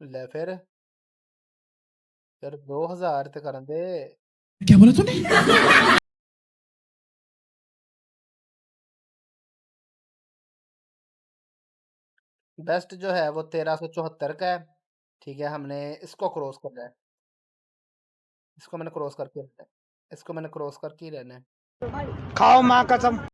ले फिर 2000 ते करन दे। क्या बोला तूने? बेस्ट जो है वो 1374 का है। ठीक है, हमने इसको क्रॉस करना है। इसको मैंने क्रॉस करके रहना है। इसको मैंने क्रॉस करके ही रहना है। खाओ माँ कसम।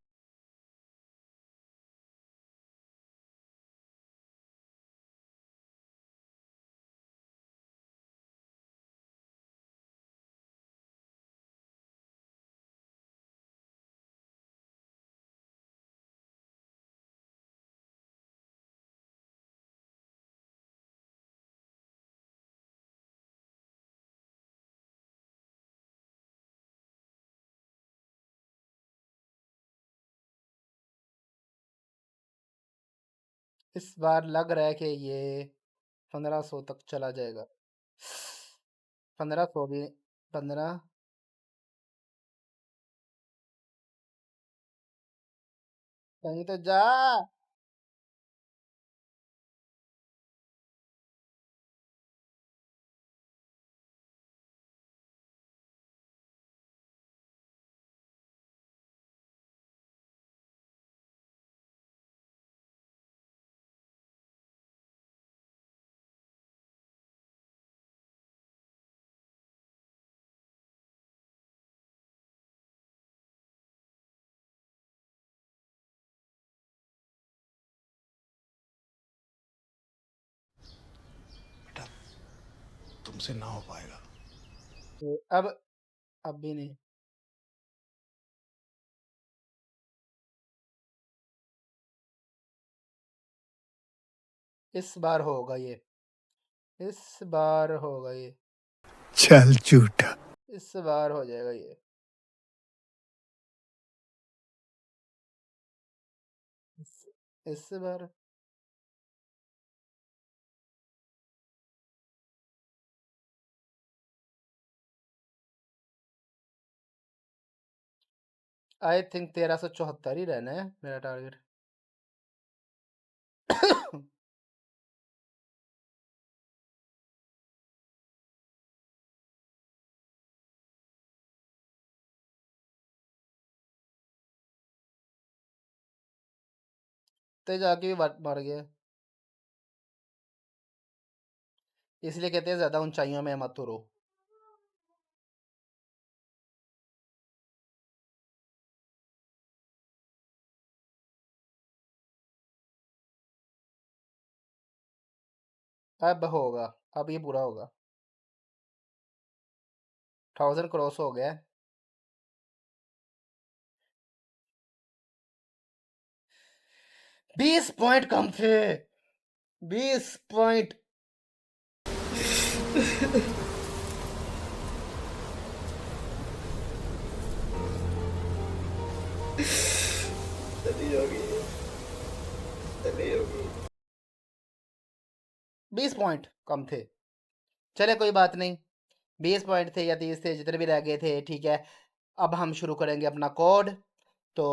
इस बार लग रहा है कि ये 1500 तक चला जाएगा। 1500 भी 15 कहीं तो जा। तुमसे ना हो पाएगा। अब भी नहीं। इस बार होगा ये। इस बार होगा ये। चल झूठा। इस बार हो जाएगा ये। इस बार आई थिंक 1374 ही रहना है मेरा टारगेट। ते जाके भी मर गया। इसलिए कहते हैं ज्यादा ऊंचाइयों में मत उड़ो। अब होगा। अब ये बुरा होगा। 1000 क्रॉस हो गया। 20 पॉइंट कम थे। 20 पॉइंट। नहीं होगी, नहीं होगी। 20 पॉइंट कम थे। चले कोई बात नहीं। 20 पॉइंट थे या 30 थे, जितने भी रह गए थे, ठीक है। अब हम शुरू करेंगे अपना कोड। तो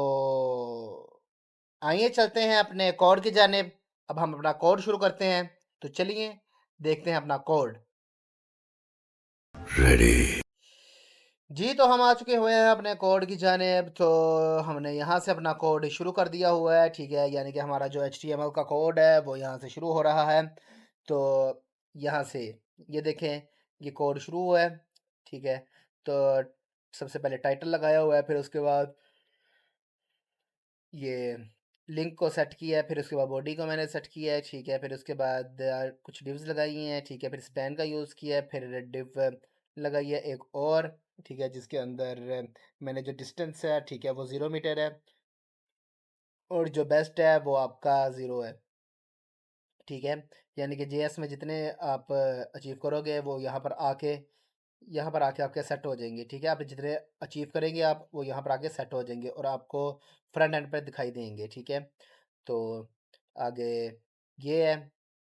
आइए चलते हैं अपने कोड की जानिब। अब हम अपना कोड शुरू करते हैं। तो चलिए देखते हैं अपना कोड। रेडी। जी, तो हम आ चुके हुए हैं अपने कोड की जानिब। तो हमने यहाँ से अपना कोड शुरू कर दिया हुआ है, ठीक है। यानी कि हमारा जो HTML का कोड है वो यहाँ से शुरू हो रहा है। तो यहाँ से ये देखें, ये कोड शुरू हुआ है, ठीक है। तो सबसे पहले टाइटल लगाया हुआ है, फिर उसके बाद ये लिंक को सेट किया है, फिर उसके बाद बॉडी को मैंने सेट किया है, ठीक है। फिर उसके बाद कुछ डिव्स लगाई हैं, ठीक है। फिर स्पैन का यूज़ किया है, फिर डिव लगाई है एक और, ठीक है, जिसके अंदर मैंने जो डिस्टेंस है, ठीक है, वो 0 मीटर है। और जो बेस्ट है वो आपका 0 है, ठीक है। यानी कि JS में जितने आप अचीव करोगे वो यहाँ पर आके आपके सेट हो जाएंगे, ठीक है। आप जितने अचीव करेंगे आप वो यहाँ पर आके सेट हो जाएंगे और आपको फ्रंट एंड पर दिखाई देंगे, ठीक है। तो आगे ये है,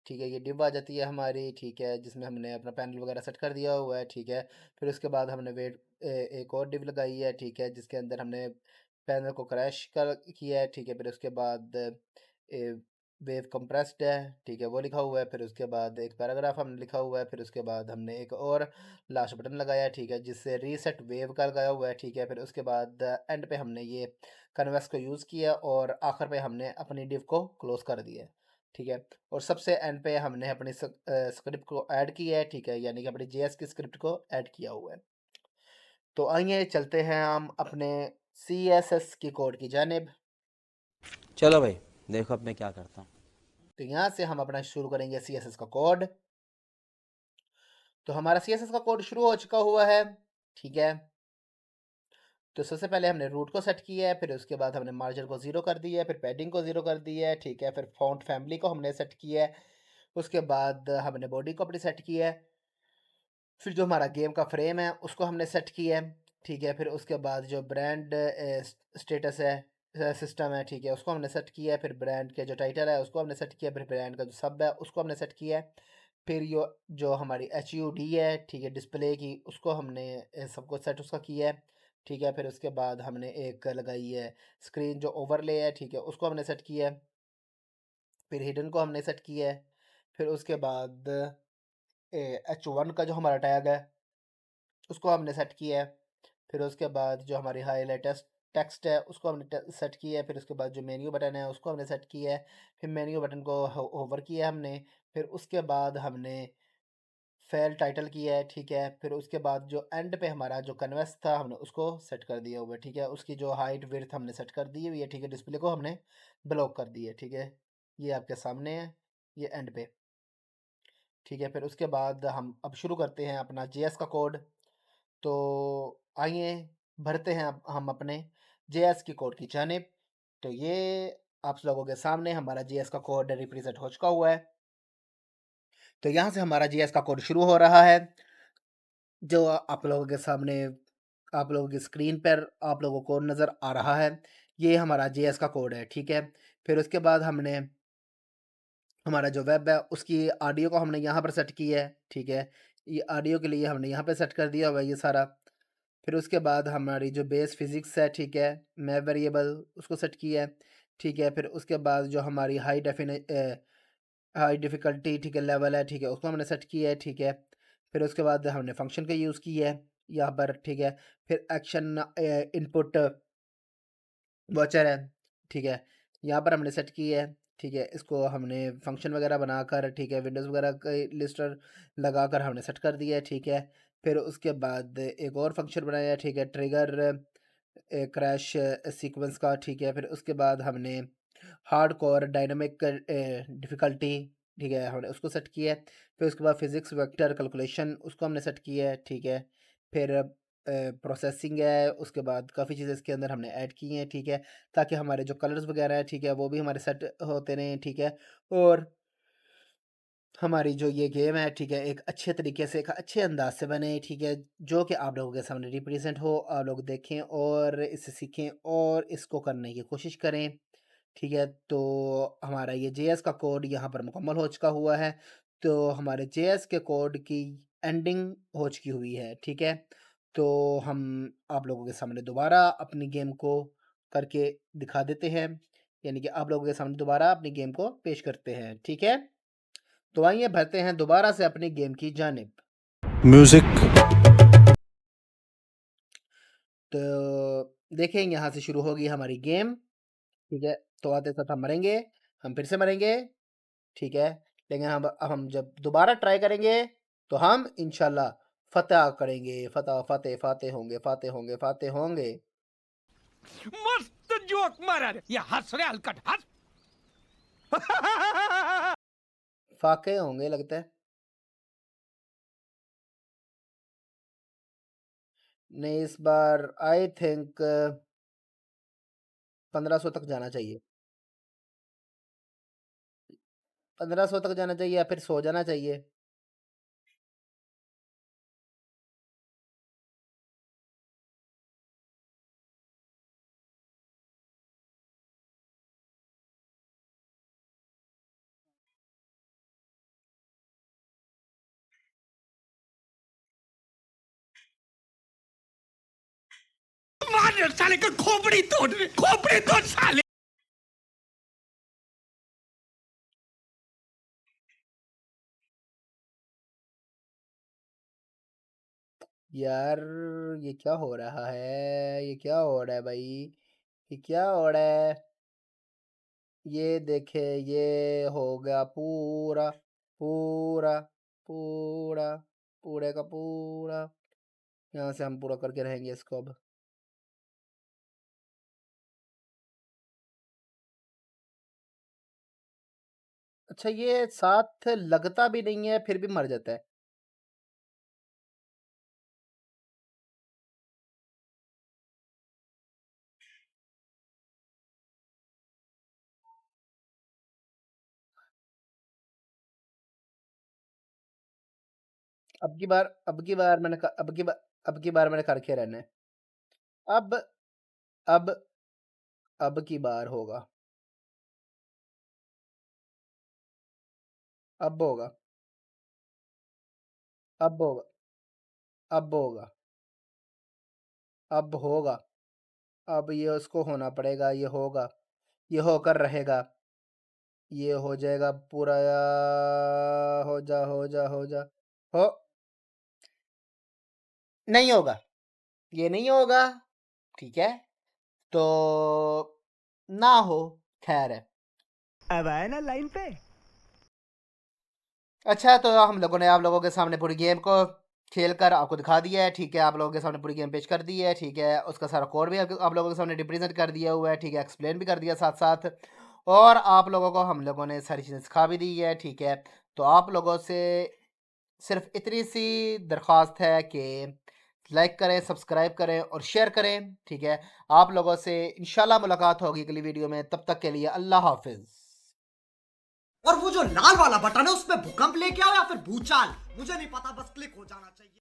ठीक है। ये डिव आ जाती है हमारी, ठीक है, जिसमें हमने अपना पैनल वगैरह सेट कर दिया हुआ है, ठीक है। फिर उसके बाद हमने एक और डिव लगाई है, ठीक है, जिसके अंदर हमने पैनल को क्रैश कर किया है, ठीक है। फिर उसके बाद वेव कंप्रेस्ड है, ठीक है, वो लिखा हुआ है। फिर उसके बाद एक पैराग्राफ हमने लिखा हुआ है। फिर उसके बाद हमने एक और लास्ट बटन लगाया है, ठीक है, जिससे रीसेट वेव का लगाया हुआ है, ठीक है। फिर उसके बाद एंड पे हमने ये कन्वेक्स को यूज़ किया और आखिर पे हमने अपनी डिव को क्लोज कर दिया है, ठीक है। और सबसे एंड पे हमने अपनी स्क्रिप्ट को ऐड किया है, ठीक है, यानी कि अपनी जेएस की स्क्रिप्ट को ऐड किया हुआ है। तो आइए चलते हैं हम अपने CSS की कोड की जानिब। चलो भाई देखो अब मैं क्या करता हूँ। तो यहाँ से हम अपना शुरू करेंगे CSS का कोड। तो हमारा CSS का कोड शुरू हो चुका हुआ है, ठीक है। तो सबसे पहले हमने रूट को सेट किया है, फिर उसके बाद हमने मार्जिन को 0 कर दिया है, फिर पैडिंग को 0 कर दिया है, ठीक है। फिर फॉन्ट फैमिली को हमने सेट किया है। उसके बाद हमने बॉडी को अपनी सेट किया है। फिर जो हमारा गेम का फ्रेम है उसको हमने सेट किया है, ठीक है। फिर उसके बाद जो ब्रांड स्टेटस है, सिस्टम है, ठीक है, उसको हमने सेट किया है। फिर ब्रांड के जो टाइटल है उसको हमने सेट किया है। फिर ब्रांड का जो सब है उसको हमने सेट किया है। फिर जो हमारी HUD है, ठीक है, डिस्प्ले की, उसको हमने सबको सेट उसका किया है, ठीक है। फिर उसके बाद हमने एक लगाई है स्क्रीन जो ओवरले है, ठीक है, उसको हमने सेट किया है। फिर हिडन को हमने सेट किया है। फिर उसके बाद H1 का जो हमारा टैग है उसको हमने सेट किया है। फिर उसके बाद जो हमारी हाईलाइटेस्ट टेक्स्ट है उसको हमने सेट किया है। फिर उसके बाद जो मेन्यू बटन है उसको हमने सेट किया है। फिर मेन्यू बटन को होवर किया है हमने। फिर उसके बाद हमने फेल टाइटल किया है, ठीक है। फिर उसके बाद जो एंड पे हमारा जो कन्वेंस था हमने उसको सेट कर दिया हुआ है, ठीक है। उसकी जो हाइट विड्थ हमने सेट कर दी हुई है, ठीक है। डिस्प्ले को हमने ब्लॉक कर दिया है, ठीक है। ये आपके सामने है, ये एंड पे, ठीक है। फिर उसके बाद हम अब शुरू करते हैं अपना JS का कोड। तो आइए भरते हैं अब हम अपने JS की कोड की जानिब। तो ये आप लोगों के सामने हमारा JS का कोड रिप्रेजेंट हो चुका हुआ है। तो यहाँ से हमारा JS का कोड शुरू हो रहा है, जो आप लोगों के सामने आप लोगों की स्क्रीन पर आप लोगों को नज़र आ रहा है। ये हमारा JS का कोड है, ठीक है। फिर उसके बाद हमने हमारा जो वेब है उसकी ऑडियो को हमने यहाँ पर सेट किया है, ठीक है। ये ऑडियो के लिए हमने यहाँ पे सेट कर दिया हुआ है ये सारा। फिर उसके बाद हमारी जो बेस फिज़िक्स है, ठीक है, मैप वेरिएबल उसको सेट किया है, ठीक है। फिर उसके बाद जो हमारी हाई डिफ़िकल्टी, ठीक है, लेवल है, ठीक है, उसको हमने सेट किया है, ठीक है। फिर उसके बाद हमने फंक्शन का यूज़ किया है यहाँ पर, ठीक है। फिर एक्शन इनपुट वॉचर है, ठीक है, यहाँ पर हमने सेट की है, ठीक है। इसको हमने फंक्शन वगैरह बनाकर, ठीक है, विंडोज़ वगैरह का लिस्टर लगाकर हमने सेट कर दिया है, ठीक है। फिर उसके बाद एक और फंक्शन बनाया है, ठीक है, ट्रिगर क्रैश सीक्वेंस का, ठीक है। फिर उसके बाद हमने हार्डकोर डायनामिक डिफ़िकल्टी, ठीक है, हमने उसको सेट किया है। फिर उसके बाद फिज़िक्स वेक्टर कैलकुलेशन उसको हमने सेट किया है, ठीक है। फिर प्रोसेसिंग है, उसके बाद काफ़ी चीज़ें इसके अंदर हमने ऐड की हैं, ठीक है, ताकि हमारे जो कलर्स वगैरह हैं, ठीक है, वो भी हमारे सेट होते रहें, ठीक है। और हमारी जो ये गेम है, ठीक है, एक अच्छे तरीके से, एक अच्छे अंदाज से बने, ठीक है, जो कि आप लोगों के सामने रिप्रेजेंट हो, आप लोग देखें और इससे सीखें और इसको करने की कोशिश करें, ठीक है। तो हमारा ये JS का कोड यहाँ पर मुकम्मल हो चुका हुआ है। तो हमारे JS के कोड की एंडिंग हो चुकी हुई है, ठीक है। तो हम आप लोगों के सामने दोबारा अपनी गेम को करके दिखा देते हैं, यानी कि आप लोगों के सामने दोबारा अपनी गेम को पेश करते हैं, ठीक है। तो आइए बढ़ते हैं दोबारा से अपनी गेम की जानिब। म्यूजिक। तो देखें यहाँ से शुरू होगी हमारी गेम, ठीक है। तो आते साथ हम मरेंगे, हम फिर से मरेंगे, ठीक है। लेकिन हम अब हम जब दोबारा ट्राई करेंगे तो हम इंशाल्लाह फतह करेंगे, फतह फाते फाते होंगे, फाते होंगे, फाते होंगे। मस्त जोक मारा रे ये हंस रे हलकट हंस फाके होंगे लगता है। नहीं, इस बार आई थिंक 1500 तक जाना चाहिए, 1500 तक जाना चाहिए या फिर 100 जाना चाहिए। मार साले का खोपड़ी तोड़ साले यार ये क्या हो रहा है? ये क्या हो रहा है भाई? ये क्या हो रहा है? ये देखे, ये हो गया पूरा पूरा पूरा पूरे का पूरा। यहाँ से हम पूरा करके रहेंगे इसको अब। अच्छा, ये साथ लगता भी नहीं है फिर भी मर जाता है। अब की बार मैंने करके रहना है। अब अब अब की बार होगा। अब होगा। अब होगा। अब होगा। अब होगा। अब ये उसको होना पड़ेगा, ये होगा, ये होकर रहेगा, ये हो जाएगा पूरा। हो जा हो जा हो जा। हो नहीं होगा, ये नहीं होगा। ठीक है, तो ना हो, खैर है। अब आया ना लाइन पे। अच्छा, तो हम लोगों ने आप लोगों के सामने पूरी गेम को खेल कर आपको दिखा दिया है। ठीक है, आप लोगों के सामने पूरी गेम पेश कर दी है। ठीक है, उसका सारा कोड भी आप लोगों के सामने रिप्रेजेंट कर दिया हुआ है। ठीक है, एक्सप्लेन भी कर दिया साथ साथ, और आप लोगों को हम लोगों ने सारी चीज़ें सिखा भी दी है। ठीक है, तो आप लोगों से सिर्फ इतनी सी दरख्वास्त है कि लाइक करें, सब्सक्राइब करें और शेयर करें। ठीक है, आप लोगों से इंशाल्लाह मुलाकात होगी अगली वीडियो में। तब तक के लिए अल्लाह हाफिज़। और वो जो लाल वाला बटन है उसमें भूकंप लेके आओ या फिर भूचाल, मुझे नहीं पता, बस क्लिक हो जाना चाहिए।